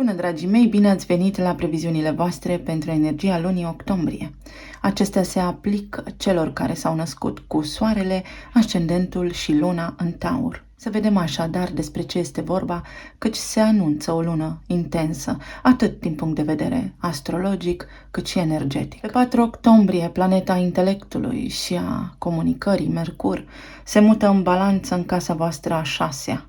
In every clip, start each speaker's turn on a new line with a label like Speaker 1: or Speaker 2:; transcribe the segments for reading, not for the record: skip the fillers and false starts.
Speaker 1: Bună, dragii mei! Bine ați venit la previziunile voastre pentru energia lunii octombrie. Acestea se aplică celor care s-au născut cu soarele, ascendentul și luna în Taur. Să vedem așadar despre ce este vorba, căci se anunță o lună intensă, atât din punct de vedere astrologic, cât și energetic. Pe 4 octombrie, planeta intelectului și a comunicării, Mercur, se mută în balanță în casa voastră a 6-a.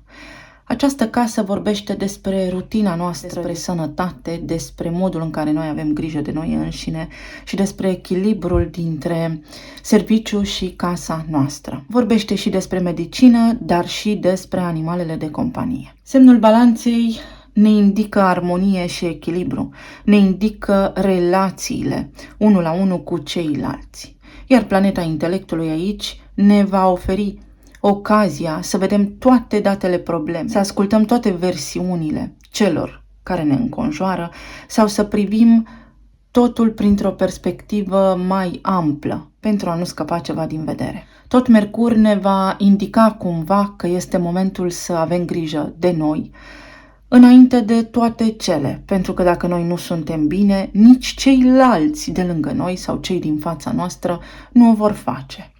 Speaker 1: Această casă vorbește despre rutina noastră, despre sănătate, despre modul în care noi avem grijă de noi înșine și despre echilibrul dintre serviciu și casa noastră. Vorbește și despre medicină, dar și despre animalele de companie. Semnul balanței ne indică armonie și echilibru, ne indică relațiile unul la unul cu ceilalți. Iar planeta intelectului aici ne va oferi ocazia să vedem toate datele probleme, să ascultăm toate versiunile celor care ne înconjoară sau să privim totul printr-o perspectivă mai amplă pentru a nu scăpa ceva din vedere. Tot Mercur ne va indica cumva că este momentul să avem grijă de noi înainte de toate cele, pentru că dacă noi nu suntem bine, nici ceilalți de lângă noi sau cei din fața noastră nu o vor face.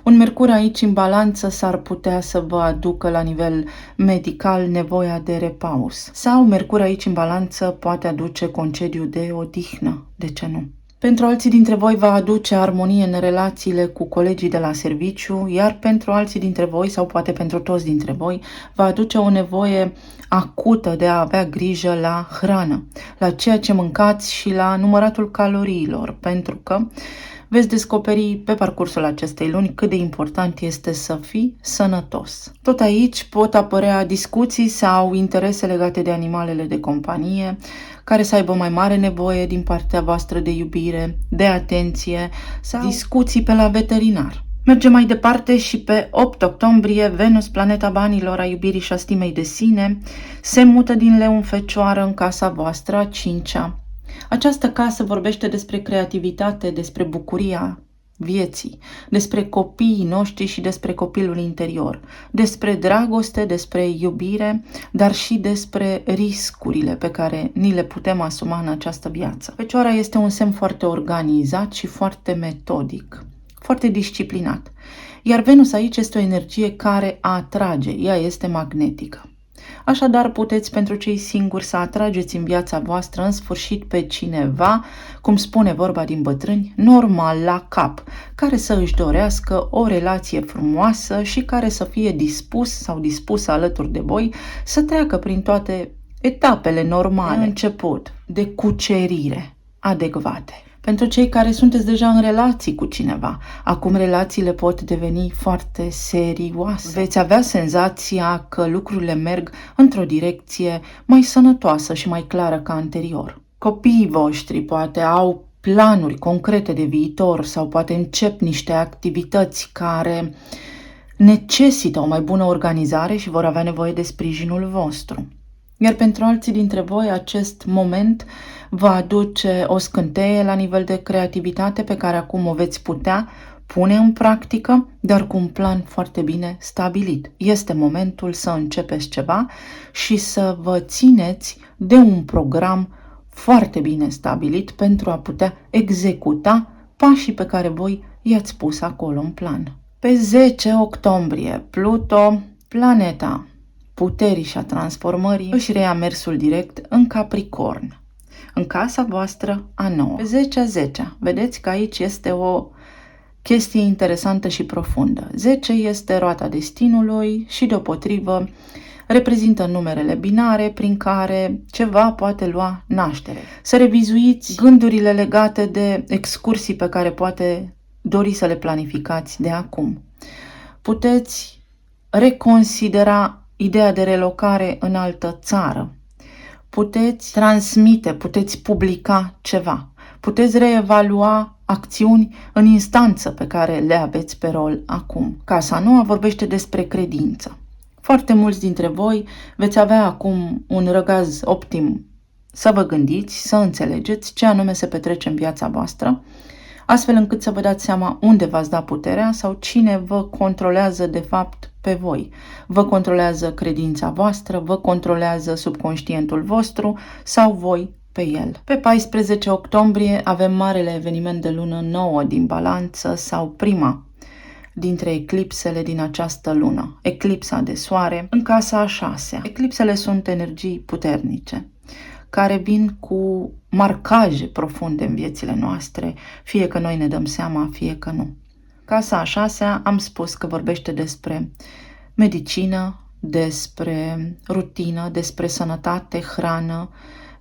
Speaker 1: Un Mercur aici în balanță s-ar putea să vă aducă la nivel medical nevoia de repaus. Sau Mercur aici în balanță poate aduce concediu de odihnă, de ce nu? Pentru alții dintre voi va aduce armonie în relațiile cu colegii de la serviciu, iar pentru alții dintre voi, sau poate pentru toți dintre voi, va aduce o nevoie acută de a avea grijă la hrană, la ceea ce mâncați și la număratul caloriilor, pentru că veți descoperi pe parcursul acestei luni cât de important este să fii sănătos. Tot aici pot apărea discuții sau interese legate de animalele de companie, care să aibă mai mare nevoie din partea voastră de iubire, de atenție sau discuții pe la veterinar. Mergem mai departe și pe 8 octombrie, Venus, planeta banilor, a iubirii și a stimei de sine, se mută din Leu în Fecioară în casa voastră a 5-a. Această casă vorbește despre creativitate, despre bucuria vieții, despre copiii noștri și despre copilul interior, despre dragoste, despre iubire, dar și despre riscurile pe care ni le putem asuma în această viață. Fecioara este un semn foarte organizat și foarte metodic, foarte disciplinat. Iar Venus aici este o energie care atrage, ea este magnetică. Așadar, puteți pentru cei singuri să atrageți în viața voastră în sfârșit pe cineva, cum spune vorba din bătrâni, normal la cap, care să își dorească o relație frumoasă și care să fie dispus sau dispusă alături de voi să treacă prin toate etapele normale, început de cucerire adecvate. Pentru cei care sunteți deja în relații cu cineva, acum relațiile pot deveni foarte serioase. Veți avea senzația că lucrurile merg într-o direcție mai sănătoasă și mai clară ca anterior. Copiii voștri poate au planuri concrete de viitor sau poate încep niște activități care necesită o mai bună organizare și vor avea nevoie de sprijinul vostru. Iar pentru alții dintre voi, acest moment va aduce o scânteie la nivel de creativitate pe care acum o veți putea pune în practică, dar cu un plan foarte bine stabilit. Este momentul să începeți ceva și să vă țineți de un program foarte bine stabilit pentru a putea executa pașii pe care voi i-ați pus acolo în plan. Pe 10 octombrie, Pluto, planeta puterii și a transformării, își reia mersul direct în Capricorn, în casa voastră a 9. Pe 10-a, vedeți că aici este o chestie interesantă și profundă. 10 este roata destinului și deopotrivă reprezintă numerele binare prin care ceva poate lua naștere. Să revizuiți gândurile legate de excursii pe care poate dori să le planificați de acum. Puteți reconsidera ideea de relocare în altă țară. Puteți transmite, puteți publica ceva. Puteți reevalua acțiuni în instanță pe care le aveți pe rol acum. Casa Noua vorbește despre credință. Foarte mulți dintre voi veți avea acum un răgaz optim să vă gândiți, să înțelegeți ce anume se petrece în viața voastră, astfel încât să vă dați seama unde v-ați da puterea sau cine vă controlează de fapt pe voi. Vă controlează credința voastră, vă controlează subconștientul vostru sau voi pe el. Pe 14 octombrie avem marele eveniment de lună nouă din Balanță sau prima dintre eclipsele din această lună, eclipsa de soare în casa a 6-a. Eclipsele sunt energii puternice care vin cu marcaje profunde în viețile noastre, fie că noi ne dăm seama, fie că nu. Casa a 6-a am spus că vorbește despre medicină, despre rutină, despre sănătate, hrană,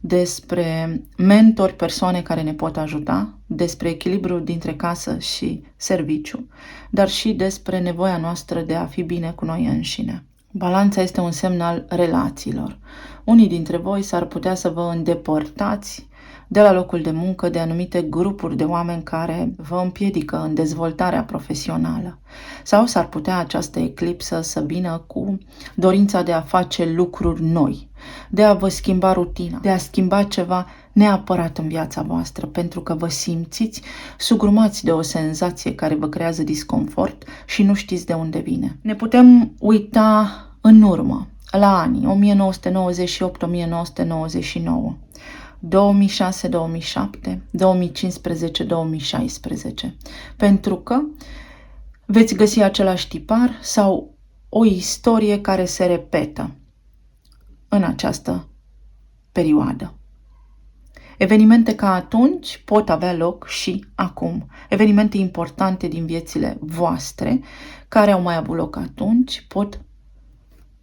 Speaker 1: despre mentori, persoane care ne pot ajuta, despre echilibru dintre casă și serviciu, dar și despre nevoia noastră de a fi bine cu noi înșine. Balanța este un semn al relațiilor. Unii dintre voi s-ar putea să vă îndepărtați de la locul de muncă de anumite grupuri de oameni care vă împiedică în dezvoltarea profesională. Sau s-ar putea această eclipsă să vină cu dorința de a face lucruri noi, de a vă schimba rutina, de a schimba ceva neapărat în viața voastră, pentru că vă simțiți sugrumați de o senzație care vă creează disconfort și nu știți de unde vine. Ne putem uita în urmă, la anii 1998-1999, 2006-2007, 2015-2016, pentru că veți găsi același tipar sau o istorie care se repetă în această perioadă. Evenimente ca atunci pot avea loc și acum. Evenimente importante din viețile voastre care au mai avut loc atunci pot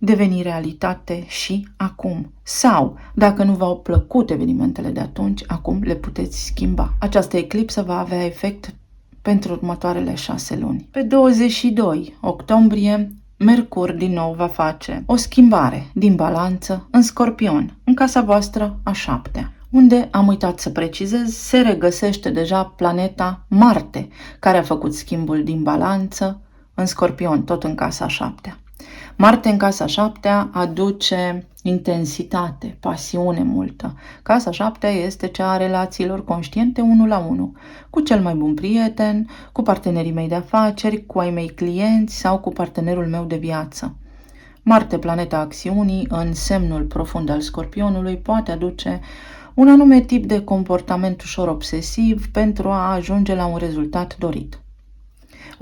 Speaker 1: deveni realitate și acum. Sau, dacă nu v-au plăcut evenimentele de atunci, acum le puteți schimba. Această eclipsă va avea efect pentru următoarele 6 luni. Pe 22 octombrie, Mercur din nou va face o schimbare din Balanță în Scorpion, în casa voastră a 7-a, unde, am uitat să precizez, se regăsește deja planeta Marte, care a făcut schimbul din Balanță în Scorpion, tot în casa a 7-a. Marte în casa 7-a aduce intensitate, pasiune multă. Casa 7-a este cea a relațiilor conștiente 1 la 1, cu cel mai bun prieten, cu partenerii mei de afaceri, cu ai mei clienți sau cu partenerul meu de viață. Marte, planeta acțiunii, în semnul profund al Scorpionului, poate aduce un anume tip de comportament ușor obsesiv pentru a ajunge la un rezultat dorit.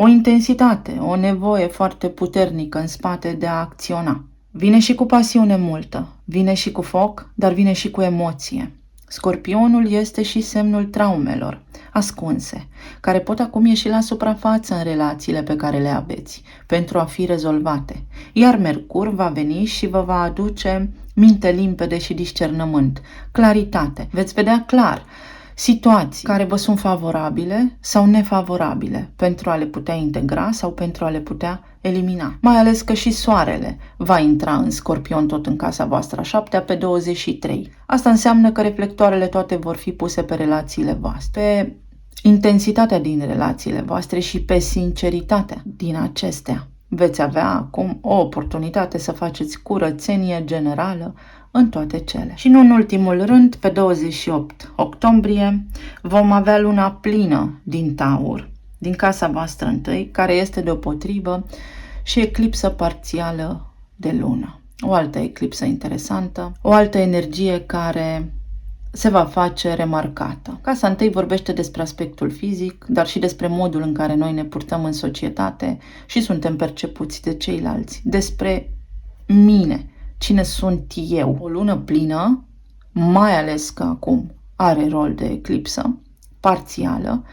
Speaker 1: O intensitate, o nevoie foarte puternică în spate de a acționa. Vine și cu pasiune multă, vine și cu foc, dar vine și cu emoție. Scorpionul este și semnul traumelor ascunse, care pot acum ieși la suprafață în relațiile pe care le aveți, pentru a fi rezolvate. Iar Mercur va veni și vă va aduce minte limpede și discernământ, claritate. Veți vedea clar situații care vă sunt favorabile sau nefavorabile pentru a le putea integra sau pentru a le putea elimina. Mai ales că și soarele va intra în Scorpion tot în casa voastră a 7-a pe 23. Asta înseamnă că reflectoarele toate vor fi puse pe relațiile voastre, pe intensitatea din relațiile voastre și pe sinceritatea din acestea. Veți avea acum o oportunitate să faceți curățenie generală în toate cele. Și nu în ultimul rând, pe 28 octombrie vom avea luna plină din Taur, din casa voastră întâi, care este deopotrivă și eclipsă parțială de lună. O altă eclipsă interesantă, o altă energie care se va face remarcată. Casa întâi vorbește despre aspectul fizic, dar și despre modul în care noi ne purtăm în societate și suntem percepuți de ceilalți, despre mine, cine sunt eu. O lună plină, mai ales că acum are rol de eclipsă parțială,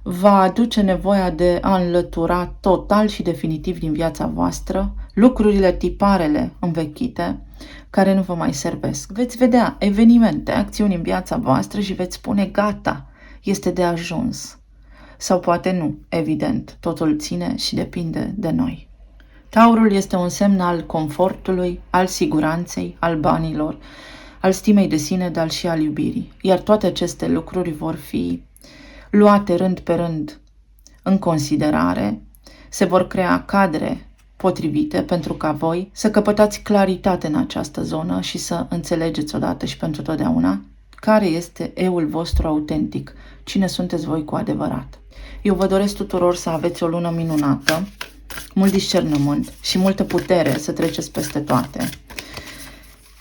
Speaker 1: va aduce nevoia de a înlătura total și definitiv din viața voastră lucrurile, tiparele învechite care nu vă mai servesc. Veți vedea evenimente, acțiuni în viața voastră și veți spune gata, este de ajuns. Sau poate nu, evident, totul ține și depinde de noi. Taurul este un semn al confortului, al siguranței, al banilor, al stimei de sine, dar și al iubirii. Iar toate aceste lucruri vor fi luate rând pe rând în considerare, se vor crea cadre potrivite pentru ca voi să căpătați claritate în această zonă și să înțelegeți odată și pentru totdeauna care este eul vostru autentic, cine sunteți voi cu adevărat. Eu vă doresc tuturor să aveți o lună minunată, mult discernământ și multă putere să treceți peste toate.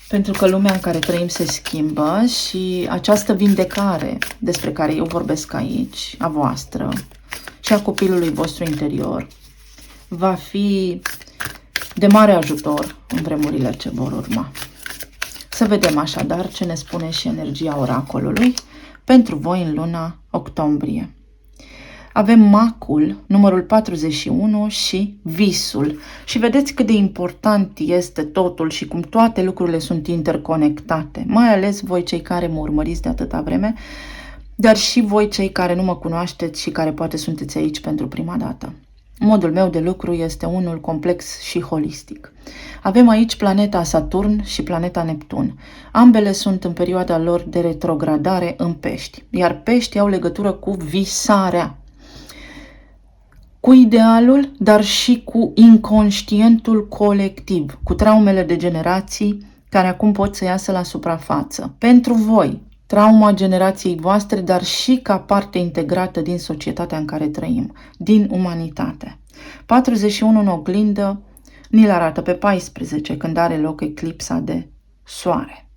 Speaker 1: Pentru că lumea în care trăim se schimbă și această vindecare despre care eu vorbesc aici, a voastră și a copilului vostru interior, va fi de mare ajutor în vremurile ce vor urma. Să vedem așadar ce ne spune și energia oracolului pentru voi în luna octombrie. Avem macul, numărul 41 și visul. Și vedeți cât de important este totul și cum toate lucrurile sunt interconectate. Mai ales voi cei care mă urmăriți de atâta vreme, dar și voi cei care nu mă cunoașteți și care poate sunteți aici pentru prima dată. Modul meu de lucru este unul complex și holistic. Avem aici planeta Saturn și planeta Neptun. Ambele sunt în perioada lor de retrogradare în Pești, iar Pești au legătură cu visarea, cu idealul, dar și cu inconștientul colectiv, cu traumele de generații care acum pot să iasă la suprafață. Pentru voi, trauma generației voastre, dar și ca parte integrată din societatea în care trăim, din umanitate. 41 în oglindă ni-l arată pe 14, când are loc eclipsa de soare.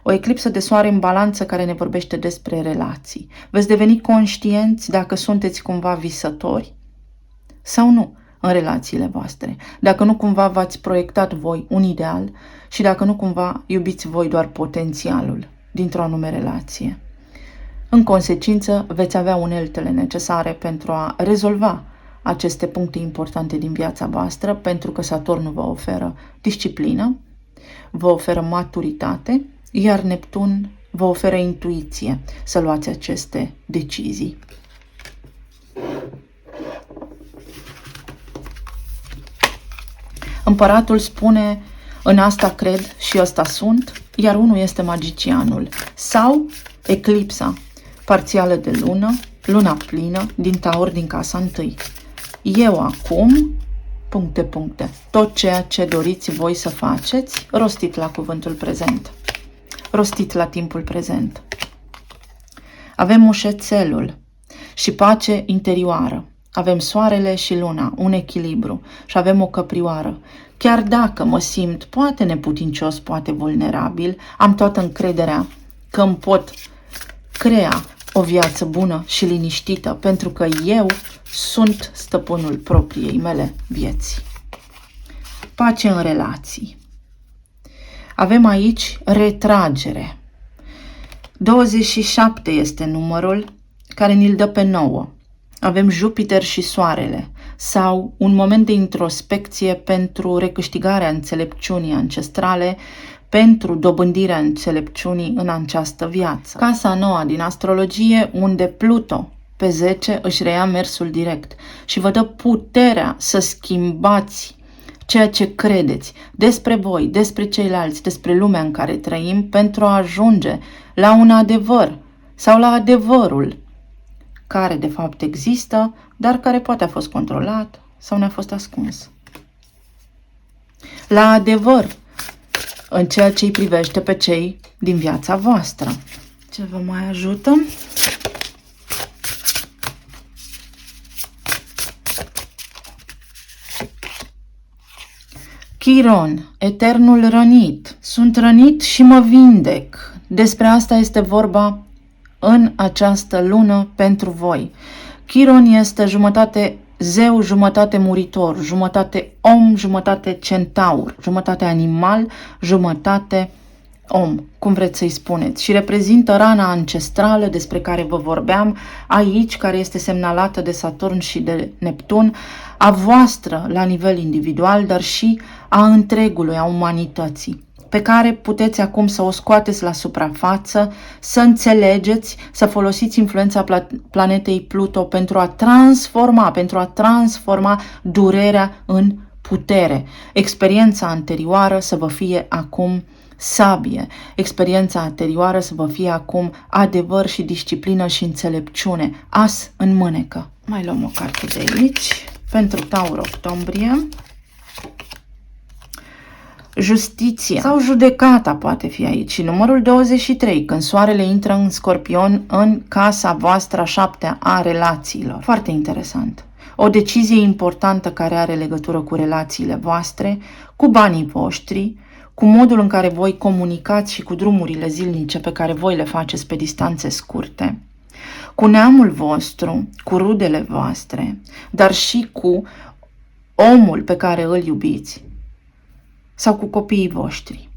Speaker 1: O eclipsă de soare în balanță care ne vorbește despre relații. Veți deveni conștienți dacă sunteți cumva visători sau nu în relațiile voastre, dacă nu cumva v-ați proiectat voi un ideal și dacă nu cumva iubiți voi doar potențialul dintr-o anume relație. În consecință, veți avea uneltele necesare pentru a rezolva aceste puncte importante din viața voastră, pentru că Saturn vă oferă disciplină, vă oferă maturitate, iar Neptun vă oferă intuiție să luați aceste decizii. Împăratul spune, în asta cred și ăsta sunt, iar unul este magicianul. Sau eclipsa parțială de lună, luna plină, din Taur, din casa întâi. Eu acum, ... tot ceea ce doriți voi să faceți, rostit la cuvântul prezent, rostit la timpul prezent. Avem mușețelul și pace interioară. Avem soarele și luna, un echilibru, și avem o căprioară. Chiar dacă mă simt poate neputincios, poate vulnerabil, am toată încrederea că îmi pot crea o viață bună și liniștită, pentru că eu sunt stăpânul propriei mele vieți. Pace în relații. Avem aici retragere. 27 este numărul care ni-l dă pe 9. Avem Jupiter și Soarele, sau un moment de introspecție pentru recâștigarea înțelepciunii ancestrale, pentru dobândirea înțelepciunii în această viață. Casa noua din astrologie, unde Pluto pe 10 își reia mersul direct și vă dă puterea să schimbați ceea ce credeți despre voi, despre ceilalți, despre lumea în care trăim, pentru a ajunge la un adevăr sau la adevărul care de fapt există, dar care poate a fost controlat sau ne-a fost ascuns. La adevăr în ceea ce îi privește pe cei din viața voastră. Ce vă mai ajută? Chiron, eternul rănit. Sunt rănit și mă vindec. Despre asta este vorba în această lună pentru voi. Chiron este jumătate zeu, jumătate muritor, jumătate om, jumătate centaur, jumătate animal, jumătate om, cum vreți să-i spuneți, și reprezintă rana ancestrală despre care vă vorbeam aici, care este semnalată de Saturn și de Neptun, a voastră la nivel individual, dar și a întregului, a umanității, pe care puteți acum să o scoateți la suprafață, să înțelegeți, să folosiți influența planetei Pluto pentru a transforma durerea în putere. Experiența anterioară să vă fie acum sabie, experiența anterioară să vă fie acum adevăr și disciplină și înțelepciune. As în mânecă. Mai luăm o carte de aici pentru Taur octombrie. Justiția sau judecata poate fi aici. Și numărul 23, când soarele intră în Scorpion, în casa voastră a 7-a a relațiilor. Foarte interesant. o decizie importantă care are legătură cu relațiile voastre, cu banii voștri, cu modul în care voi comunicați și cu drumurile zilnice pe care voi le faceți pe distanțe scurte, cu neamul vostru, cu rudele voastre, dar și cu omul pe care îl iubiți sau cu copiii voștri.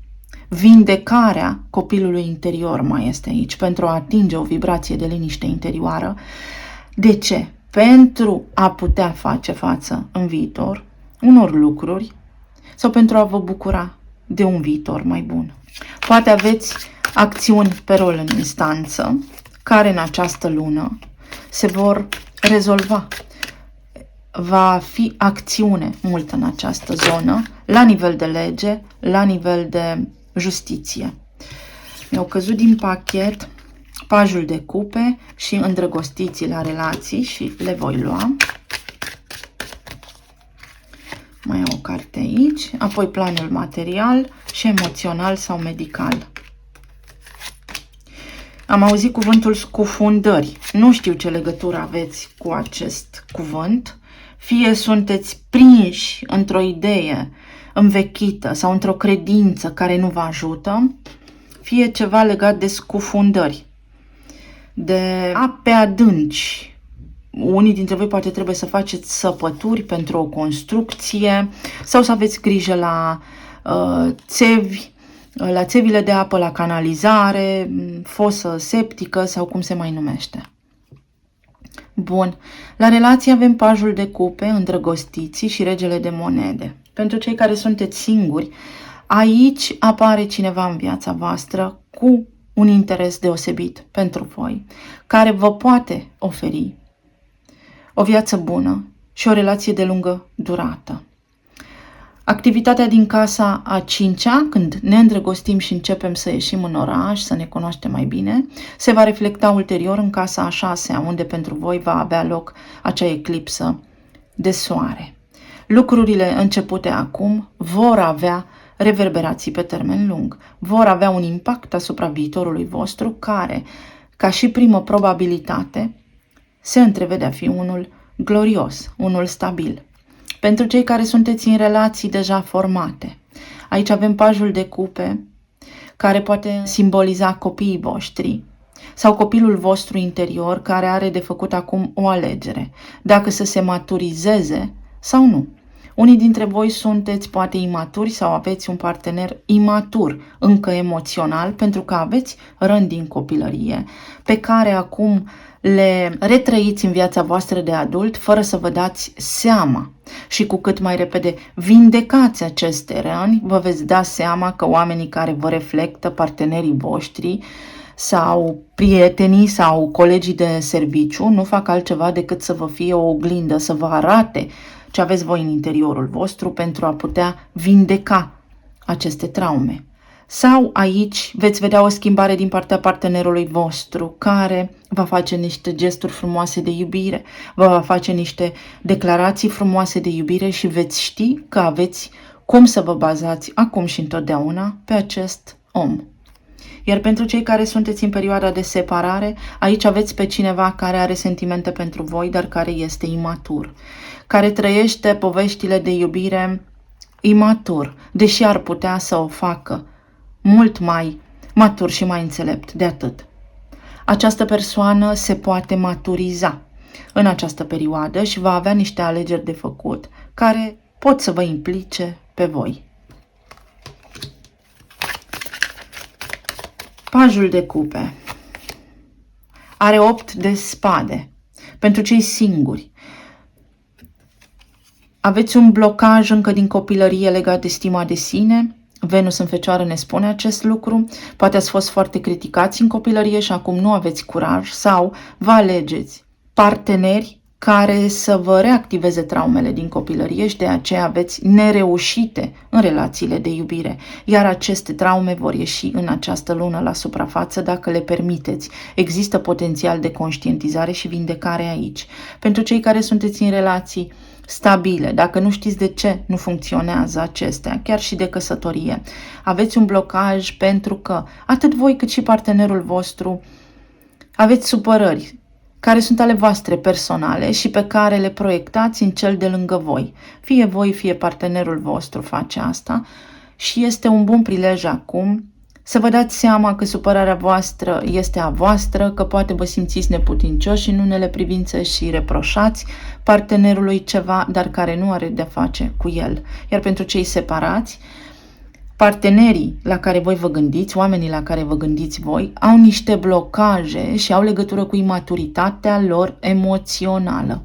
Speaker 1: Vindecarea copilului interior mai este aici pentru a atinge o vibrație de liniște interioară. De ce? Pentru a putea face față în viitor unor lucruri sau pentru a vă bucura de un viitor mai bun. Poate aveți acțiuni pe rol în instanță care în această lună se vor rezolva. Va fi acțiune mult în această zonă, la nivel de lege, la nivel de justiție. Mi-au căzut din pachet pajul de cupe și îndrăgostiții la relații și le voi lua. Mai am o carte aici, apoi planul material și emoțional sau medical. Am auzit cuvântul scufundări. Nu știu ce legătură aveți cu acest cuvânt. Fie sunteți prinși într-o idee învechită sau într-o credință care nu vă ajută, fie ceva legat de scufundări, de ape adânci. Unii dintre voi poate trebuie să faceți săpături pentru o construcție sau să aveți grijă la țevi, la țevile de apă, la canalizare, fosă septică sau cum se mai numește. Bun, la relație avem pajul de cupe, îndrăgostiții și regele de monede. Pentru cei care sunteți singuri, aici apare cineva în viața voastră cu un interes deosebit pentru voi, care vă poate oferi o viață bună și o relație de lungă durată. Activitatea din casa a 5-a, când ne îndrăgostim și începem să ieșim în oraș, să ne cunoaștem mai bine, se va reflecta ulterior în casa a 6-a, unde pentru voi va avea loc acea eclipsă de soare. Lucrurile începute acum vor avea reverberații pe termen lung, vor avea un impact asupra viitorului vostru care, ca și primă probabilitate, se întrevede a fi unul glorios, unul stabil. Pentru cei care sunteți în relații deja formate, aici avem pajul de cupe, care poate simboliza copiii voștri sau copilul vostru interior care are de făcut acum o alegere, dacă să se maturizeze sau nu. Unii dintre voi sunteți poate imaturi sau aveți un partener imatur, încă emoțional, pentru că aveți răni din copilărie pe care acum le retrăiți în viața voastră de adult fără să vă dați seama. Și cu cât mai repede vindecați aceste răni, vă veți da seama că oamenii care vă reflectă, partenerii voștri sau prietenii sau colegii de serviciu, nu fac altceva decât să vă fie o oglindă, să vă arate ce aveți voi în interiorul vostru pentru a putea vindeca aceste traume. Sau aici veți vedea o schimbare din partea partenerului vostru care va face niște gesturi frumoase de iubire, vă va face niște declarații frumoase de iubire și veți ști că aveți cum să vă bazați acum și întotdeauna pe acest om. Iar pentru cei care sunteți în perioada de separare, aici aveți pe cineva care are sentimente pentru voi, dar care este imatur, care trăiește poveștile de iubire imatur, deși ar putea să o facă mult mai matur și mai înțelept de atât. Această persoană se poate maturiza în această perioadă și va avea niște alegeri de făcut care pot să vă implice pe voi. Pajul de cupe are 8 de spade. Pentru cei singuri, aveți un blocaj încă din copilărie legat de stima de sine. Venus în Fecioară ne spune acest lucru. Poate ați fost foarte criticați în copilărie și acum nu aveți curaj sau vă alegeți parteneri care să vă reactiveze traumele din copilărie și de aceea aveți nereușite în relațiile de iubire. Iar aceste traume vor ieși în această lună la suprafață dacă le permiteți. Există potențial de conștientizare și vindecare aici. Pentru cei care sunteți în relații stabile, dacă nu știți de ce nu funcționează acestea, chiar și de căsătorie, aveți un blocaj pentru că atât voi cât și partenerul vostru aveți supărări care sunt ale voastre personale și pe care le proiectați în cel de lângă voi. Fie voi, fie partenerul vostru face asta și este un bun prilej acum să vă dați seama că supărarea voastră este a voastră, că poate vă simțiți neputincioși în unele privințe și reproșați partenerului ceva, dar care nu are de-a face cu el. Iar pentru cei separați, partenerii la care voi vă gândiți, oamenii la care vă gândiți voi, au niște blocaje și au legătură cu imaturitatea lor emoțională.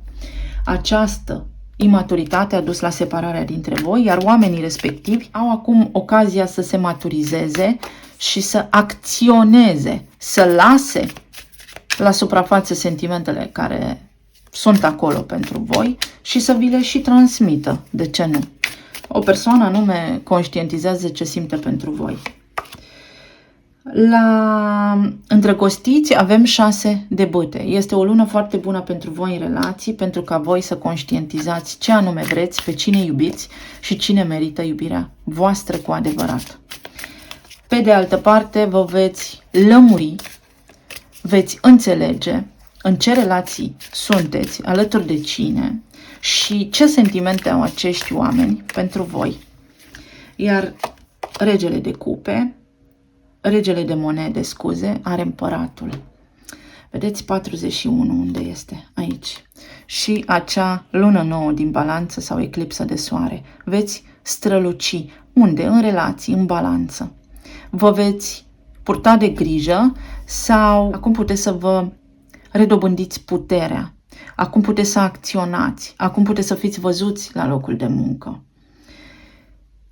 Speaker 1: Această imaturitate a dus la separarea dintre voi, iar oamenii respectivi au acum ocazia să se maturizeze și să acționeze, să lase la suprafață sentimentele care sunt acolo pentru voi și să vi le și transmită. De ce nu? O persoană anume conștientizează ce simte pentru voi. La îndrăgostiți avem 6 de bâte. Este o lună foarte bună pentru voi în relații, pentru ca voi să conștientizați ce anume vreți, pe cine iubiți și cine merită iubirea voastră cu adevărat. Pe de altă parte, vă veți lămuri, veți înțelege în ce relații sunteți, alături de cine și ce sentimente au acești oameni pentru voi. Iar regele de cupe, regele de monede, scuze, are împăratul. Vedeți 41 unde este? Aici. Și acea lună nouă din balanță sau eclipsă de soare. Veți străluci. Unde? În relații, în balanță. Vă veți purta de grijă sau acum puteți să vă redobândiți puterea. Acum puteți să acționați. Acum puteți să fiți văzuți la locul de muncă.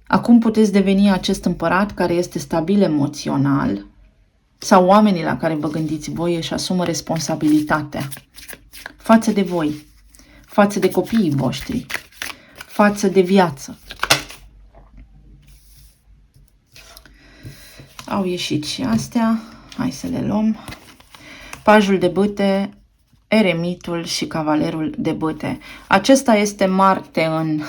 Speaker 1: Acum puteți deveni acest împărat care este stabil emoțional sau oamenii la care vă gândiți voi își asumă responsabilitatea față de voi, față de copiii voștri, față de viață. Au ieșit și astea, hai să le luăm. Pajul de bâte, eremitul și cavalerul de bâte. Acesta este Marte în,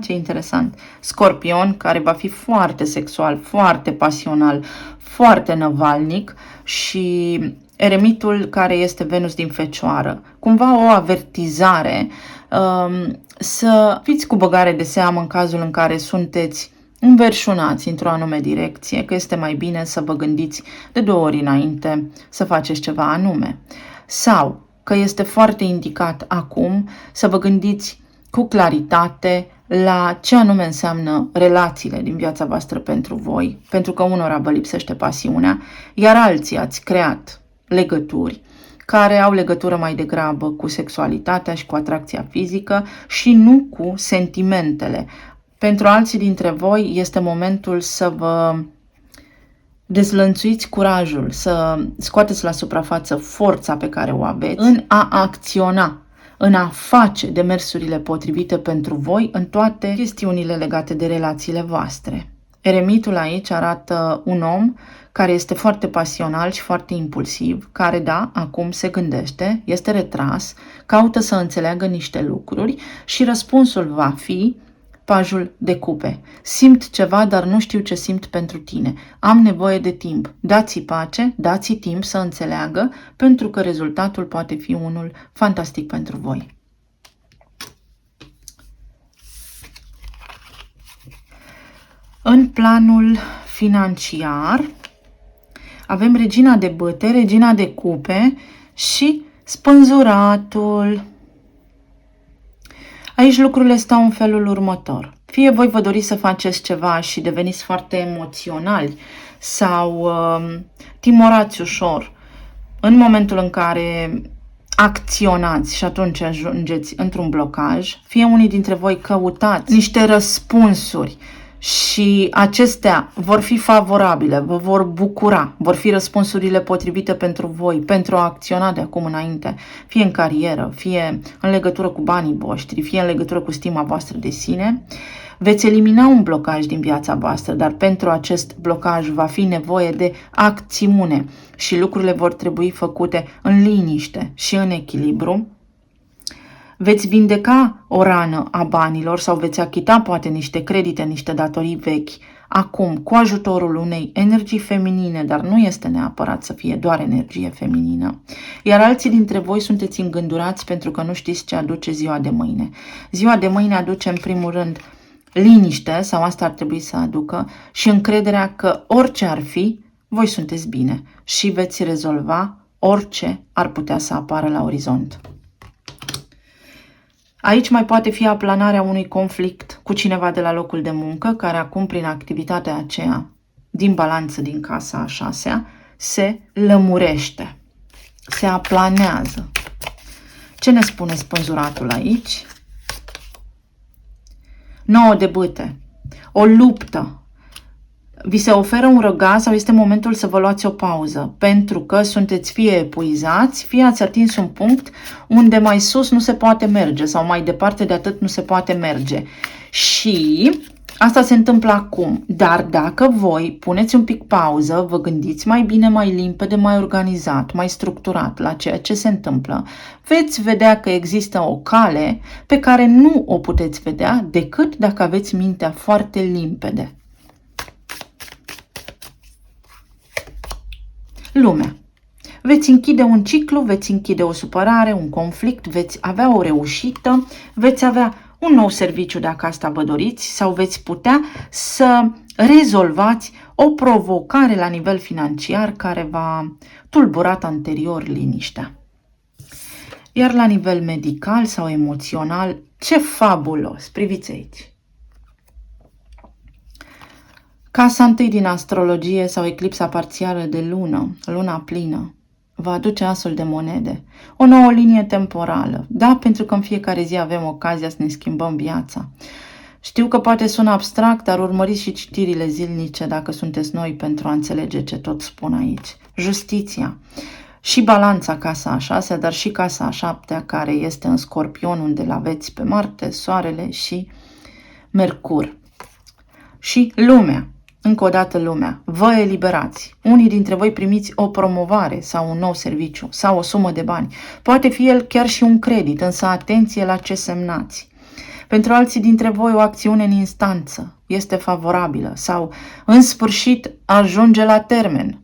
Speaker 1: ce interesant, Scorpion, care va fi foarte sexual, foarte pasional, foarte năvalnic, și eremitul care este Venus din Fecioară. Cumva o avertizare să fiți cu băgare de seamă în cazul în care sunteți înverșunați într-o anume direcție, că este mai bine să vă gândiți de 2 ori înainte să faceți ceva anume. Sau că este foarte indicat acum să vă gândiți cu claritate la ce anume înseamnă relațiile din viața voastră pentru voi, pentru că unora vă lipsește pasiunea, iar alții ați creat legături care au legătură mai degrabă cu sexualitatea și cu atracția fizică și nu cu sentimentele. Pentru alții dintre voi este momentul să vă dezlănțuiți curajul, să scoateți la suprafață forța pe care o aveți în a acționa, în a face demersurile potrivite pentru voi în toate chestiunile legate de relațiile voastre. Eremitul aici arată un om care este foarte pasional și foarte impulsiv, care, da, acum se gândește, este retras, caută să înțeleagă niște lucruri și răspunsul va fi Pajul de cupe. Simt ceva, dar nu știu ce simt pentru tine. Am nevoie de timp. Dați-i pace, dați-i timp să înțeleagă, pentru că rezultatul poate fi unul fantastic pentru voi. În planul financiar avem regina de bâte, regina de cupe și spânzuratul. Aici lucrurile stau în felul următor. Fie voi vă doriți să faceți ceva și deveniți foarte emoționali sau timorați ușor în momentul în care acționați și atunci ajungeți într-un blocaj, fie unii dintre voi căutați niște răspunsuri și acestea vor fi favorabile, vă vor bucura, vor fi răspunsurile potrivite pentru voi, pentru a acționa de acum înainte, fie în carieră, fie în legătură cu banii voștri, fie în legătură cu stima voastră de sine. Veți elimina un blocaj din viața voastră, dar pentru acest blocaj va fi nevoie de acțiune și lucrurile vor trebui făcute în liniște și în echilibru. Veți vindeca o rană a banilor sau veți achita poate niște credite, niște datorii vechi. acum cu ajutorul unei energii feminine, dar nu este neapărat să fie doar energie feminină, iar alții dintre voi sunteți îngândurați pentru că nu știți ce aduce ziua de mâine. Ziua de mâine aduce în primul rând liniște, sau asta ar trebui să aducă, și încrederea că orice ar fi, voi sunteți bine și veți rezolva orice ar putea să apară la orizont. Aici mai poate fi aplanarea unui conflict cu cineva de la locul de muncă, care acum, prin activitatea aceea din balanță din casa a 6-a, se lămurește, se aplanează. Ce ne spune spânzuratul aici? 9 de bâte, o luptă. Vi se oferă un răgaz sau este momentul să vă luați o pauză, pentru că sunteți fie epuizați, fie ați atins un punct unde mai sus nu se poate merge sau mai departe de atât nu se poate merge. Și asta se întâmplă acum, dar dacă voi puneți un pic pauză, vă gândiți mai bine, mai limpede, mai organizat, mai structurat la ceea ce se întâmplă, veți vedea că există o cale pe care nu o puteți vedea decât dacă aveți mintea foarte limpede. Lumea. Veți închide un ciclu, veți închide o supărare, un conflict, veți avea o reușită, veți avea un nou serviciu dacă asta vă doriți sau veți putea să rezolvați o provocare la nivel financiar care v-a tulburat anterior liniștea. Iar la nivel medical sau emoțional, ce fabulos! Priviți aici! Casa întâi din astrologie sau eclipsa parțială de lună, luna plină, va aduce asul de monede, o nouă linie temporală. Da, pentru că în fiecare zi avem ocazia să ne schimbăm viața. Știu că poate sună abstract, dar urmăriți și citirile zilnice dacă sunteți noi pentru a înțelege ce tot spun aici. Justiția. Și balanța, casa a 6-a, dar și casa a 7-a, care este în Scorpion, unde îl aveți pe Marte, Soarele și Mercur. Și lumea. Încă o dată lumea, vă eliberați. Unii dintre voi primiți o promovare sau un nou serviciu sau o sumă de bani. Poate fi el chiar și un credit, însă atenție la ce semnați. Pentru alții dintre voi o acțiune în instanță este favorabilă sau în sfârșit ajunge la termen.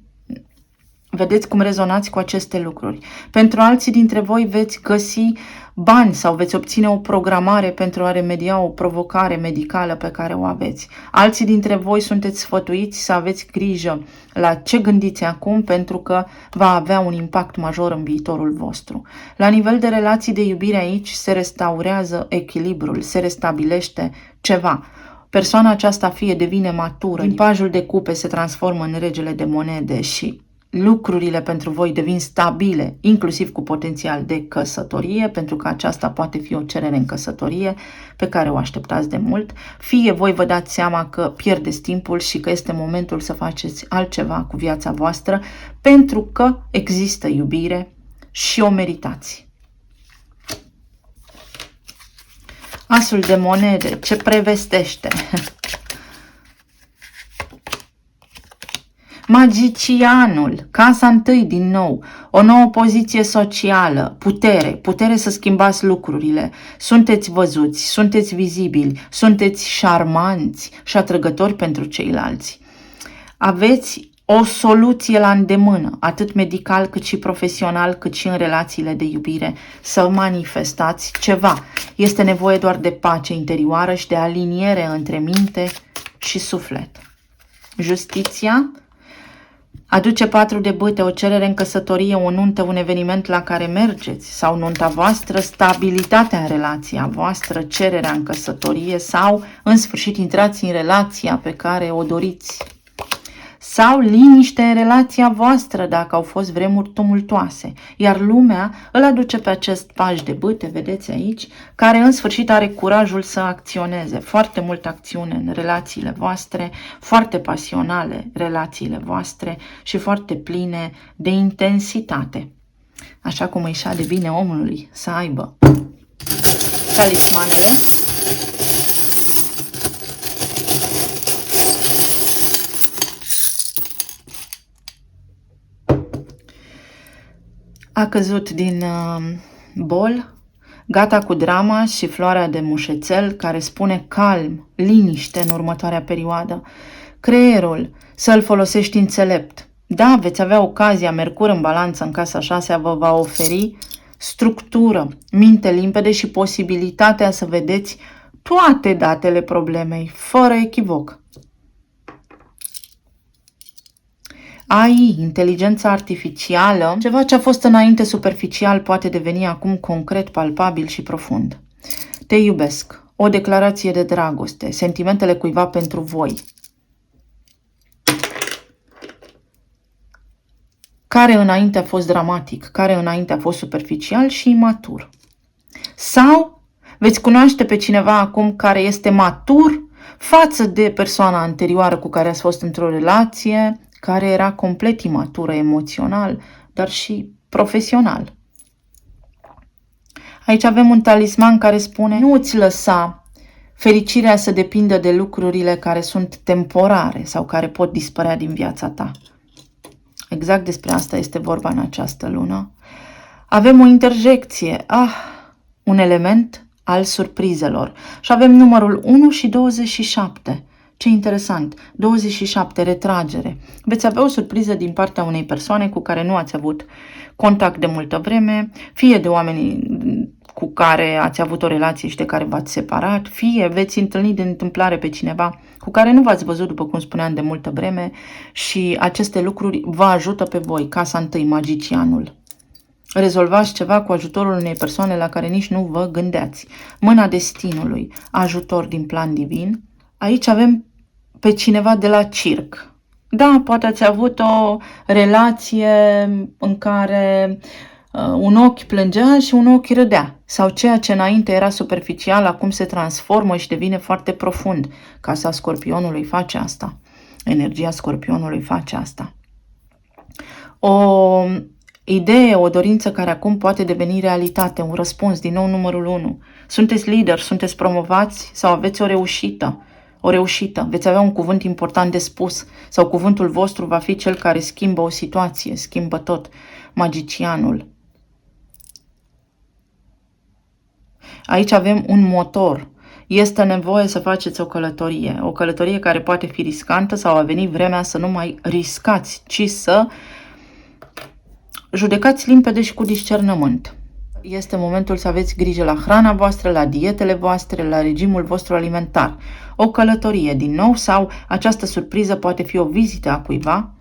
Speaker 1: Vedeți cum rezonați cu aceste lucruri. Pentru alții dintre voi veți găsi bani sau veți obține o programare pentru a remedia o provocare medicală pe care o aveți. Alții dintre voi sunteți sfătuiți să aveți grijă la ce gândiți acum pentru că va avea un impact major în viitorul vostru. La nivel de relații de iubire aici se restaurează echilibrul, se restabilește ceva. Persoana aceasta fie devine matură, din pajul de cupe se transformă în regele de monede și lucrurile pentru voi devin stabile, inclusiv cu potențial de căsătorie, pentru că aceasta poate fi o cerere în căsătorie pe care o așteptați de mult, fie voi vă dați seama că pierdeți timpul și că este momentul să faceți altceva cu viața voastră, pentru că există iubire și o meritați. Asul de monede, ce prevestește? Magicianul, casa întâi din nou, o nouă poziție socială, putere să schimbați lucrurile, sunteți văzuți, sunteți vizibili, sunteți șarmanți și atrăgători pentru ceilalți. Aveți o soluție la îndemână, atât medical cât și profesional, cât și în relațiile de iubire, să manifestați ceva. Este nevoie doar de pace interioară și de aliniere între minte și suflet. Justiția aduce 4 de bâte, o cerere în căsătorie, o nuntă, un eveniment la care mergeți sau nunta voastră, stabilitatea în relația voastră, cererea în căsătorie sau, în sfârșit, intrați în relația pe care o doriți. Sau liniște în relația voastră dacă au fost vremuri tumultoase, iar lumea îl aduce pe acest paj de bâte, vedeți aici, care în sfârșit are curajul să acționeze. Foarte multă acțiune în relațiile voastre, foarte pasionale relațiile voastre și foarte pline de intensitate. Așa cum îi șade bine omului să aibă talismanele. A căzut din bol, gata cu drama și floarea de mușețel care spune calm, liniște în următoarea perioadă. Creierul, să-l folosești înțelept. Da, veți avea ocazia, Mercur în balanță în casa 6 vă va oferi structură, minte limpede și posibilitatea să vedeți toate datele problemei, fără echivoc. AI, inteligența artificială, ceva ce a fost înainte superficial, poate deveni acum concret, palpabil și profund. Te iubesc, o declarație de dragoste, sentimentele cuiva pentru voi, care înainte a fost dramatic, care înainte a fost superficial și imatur. Sau veți cunoaște pe cineva acum care este matur față de persoana anterioară cu care ați fost într-o relație, care era complet imatură emoțional, dar și profesional. Aici avem un talisman care spune: nu îți lăsa fericirea să depindă de lucrurile care sunt temporare sau care pot dispărea din viața ta. Exact despre asta este vorba în această lună. Avem o interjecție, un element al surprizelor. Și avem numărul 1 și 27. Ce interesant! 27, retragere. Veți avea o surpriză din partea unei persoane cu care nu ați avut contact de multă vreme, fie de oamenii cu care ați avut o relație și de care v-ați separat, fie veți întâlni de întâmplare pe cineva cu care nu v-ați văzut, după cum spuneam, de multă vreme și aceste lucruri vă ajută pe voi. Casa 1, magicianul. Rezolvați ceva cu ajutorul unei persoane la care nici nu vă gândeați. Mâna destinului, ajutor din plan divin. Aici avem pe cineva de la circ. Da, poate ați avut o relație în care un ochi plângea și un ochi râdea. Sau ceea ce înainte era superficial, acum se transformă și devine foarte profund. Casa Scorpionului face asta. Energia Scorpionului face asta. O idee, o dorință care acum poate deveni realitate, un răspuns, din nou numărul 1. Sunteți lider, sunteți promovați sau aveți o reușită. O reușită, veți avea un cuvânt important de spus sau cuvântul vostru va fi cel care schimbă o situație, schimbă tot. Magicianul. Aici avem un motor. Este nevoie să faceți o călătorie care poate fi riscantă sau a venit vremea să nu mai riscați, ci să judecați limpede și cu discernământ. Este momentul să aveți grijă la hrana voastră, la dietele voastre, la regimul vostru alimentar. O călătorie din nou sau această surpriză poate fi o vizită a cuiva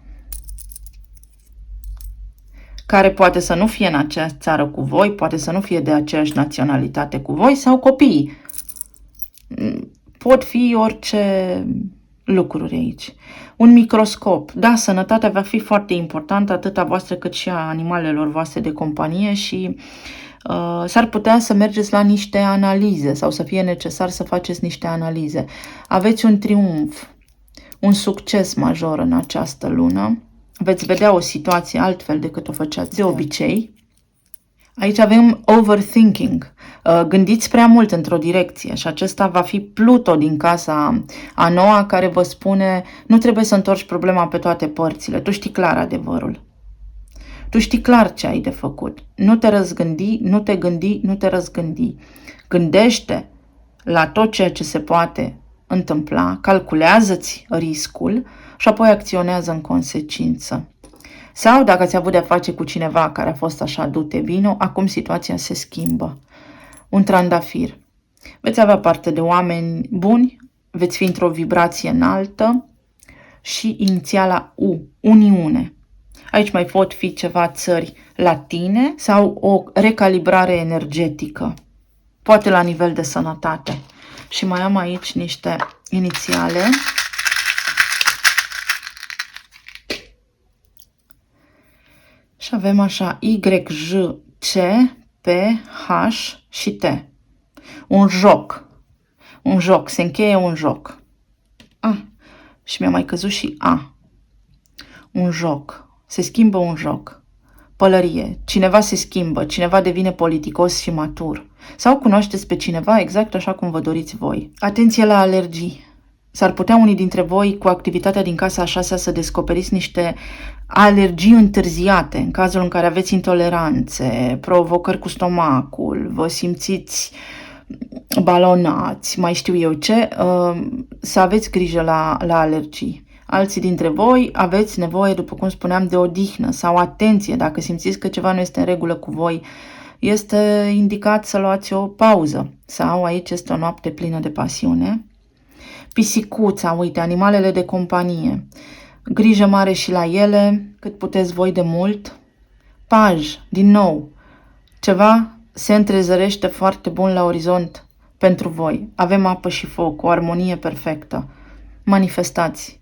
Speaker 1: care poate să nu fie în aceeași țară cu voi, poate să nu fie de aceeași naționalitate cu voi sau copiii. Pot fi orice lucruri aici. Un microscop. Da, sănătatea va fi foarte importantă, atât a voastră cât și a animalelor voastre de companie și s-ar putea să mergeți la niște analize sau să fie necesar să faceți niște analize. Aveți un triumf, un succes major în această lună. Veți vedea o situație altfel decât o făceați de obicei. Aici avem overthinking. Gândiți prea mult într-o direcție și acesta va fi Pluto din casa a noua care vă spune: nu trebuie să întorci problema pe toate părțile. Tu știi clar adevărul. Tu știi clar ce ai de făcut. Nu te răzgândi, nu te gândi, nu te răzgândi. Gândește la tot ceea ce se poate întâmpla, calculează-ți riscul și apoi acționează în consecință. Sau dacă ați avut de-a face cu cineva care a fost așa dute vino, acum situația se schimbă. Un trandafir. Veți avea parte de oameni buni, veți fi într-o vibrație înaltă și inițiala U, uniune. Aici mai pot fi ceva țări latine sau o recalibrare energetică, poate la nivel de sănătate. Și mai am aici niște inițiale. Și avem așa Y, J, C, P, H și T. Un joc. Un joc. Se încheie un joc. Și mi-a mai căzut și A. Un joc. Se schimbă un joc. Pălărie. Cineva se schimbă. Cineva devine politicos și matur. Sau cunoașteți pe cineva exact așa cum vă doriți voi. Atenție la alergii. S-ar putea unii dintre voi cu activitatea din casa a 6 să descoperiți niște alergii întârziate, în cazul în care aveți intoleranțe, provocări cu stomacul, vă simțiți balonați, mai știu eu ce, să aveți grijă la alergii. Alții dintre voi aveți nevoie, după cum spuneam, de odihnă sau atenție. Dacă simțiți că ceva nu este în regulă cu voi, este indicat să luați o pauză. Sau aici este o noapte plină de pasiune. Pisicuța, uite, animalele de companie. Grijă mare și la ele, cât puteți voi de mult. Paj, din nou, ceva se întrezărește foarte bun la orizont pentru voi. Avem apă și foc, o armonie perfectă. Manifestați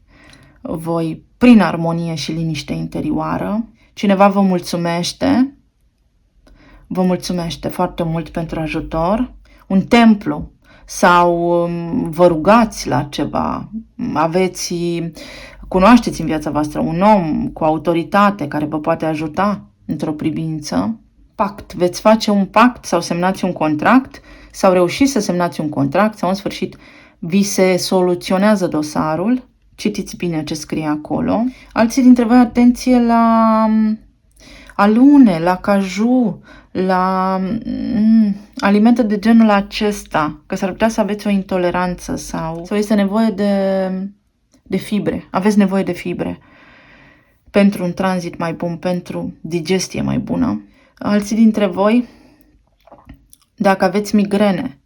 Speaker 1: voi prin armonie și liniște interioară. Cineva vă mulțumește foarte mult pentru ajutor. Un templu sau vă rugați la ceva, cunoașteți în viața voastră un om cu autoritate care vă poate ajuta într-o privință. Pact, veți face un pact sau semnați un contract sau reușiți să semnați un contract sau în sfârșit vi se soluționează dosarul. Citiți bine ce scrie acolo. Alții dintre voi, atenție la alune, la caju, la alimente de genul acesta, că s-ar putea să aveți o intoleranță sau este nevoie de fibre. Aveți nevoie de fibre pentru un tranzit mai bun, pentru digestie mai bună. Alții dintre voi, dacă aveți migrene,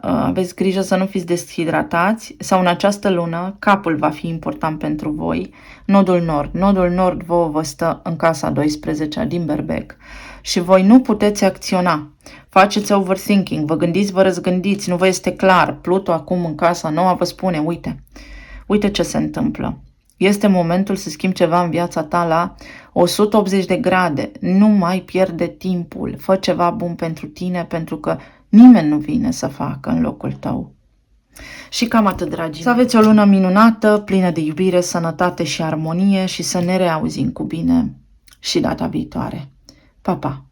Speaker 1: aveți grijă să nu fiți deshidratați sau în această lună capul va fi important pentru voi. Nodul nord. Nodul nord vă stă în casa 12 din Berbec și voi nu puteți acționa. Faceți overthinking, vă gândiți, vă răzgândiți, nu vă este clar. Pluto acum în casa nouă vă spune, uite ce se întâmplă. Este momentul să schimbi ceva în viața ta la 180 de grade. Nu mai pierde timpul. Fă ceva bun pentru tine, pentru că nimeni nu vine să facă în locul tău. Și cam atât, dragii. Să aveți o lună minunată, plină de iubire, sănătate și armonie și să ne reauzim cu bine și data viitoare. Pa, pa!